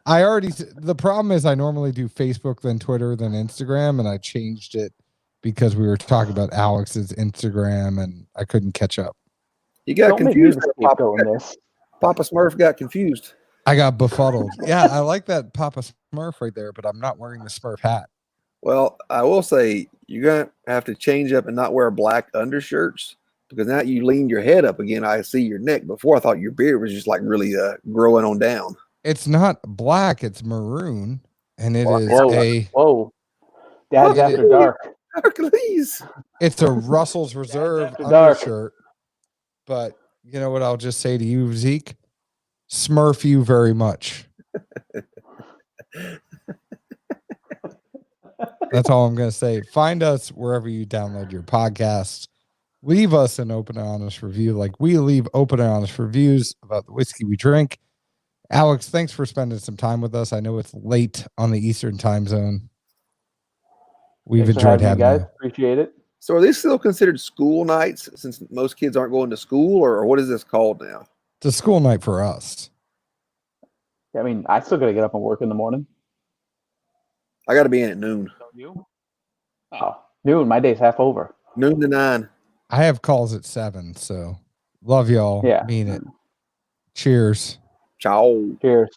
The problem is I normally do Facebook, then Twitter, then Instagram, and I changed it because we were talking about Alex's Instagram and I couldn't catch up. You got confused. Papa Smurf got confused. I got befuddled. Yeah, I like that Papa Smurf right there, but I'm not wearing the Smurf hat. Well, I will say you're going to have to change up and not wear black undershirts because now you leaned your head up again. I see your neck. Before I thought your beard was just like really growing on down. It's not black. It's maroon. And it is Whoa. Dad's After Dark. Please. It's a Russell's Reserve undershirt. But you know what I'll just say to you, Zeke? Smurf you very much. That's all I'm going to say. Find us wherever you download your podcasts. Leave us an open and honest review like we leave open and honest reviews about the whiskey we drink. Alex, thanks for spending some time with us. I know it's late on the Eastern time zone. We've enjoyed having you guys. Appreciate it. So are these still considered school nights since most kids aren't going to school, or what is this called now? It's a school night for us. I mean, I still got to get up and work in the morning. I got to be in at noon. You? Oh, noon. My day's half over. Noon to 9. I have calls at 7, so love y'all. Yeah. Mean it. Cheers. Ciao. Cheers.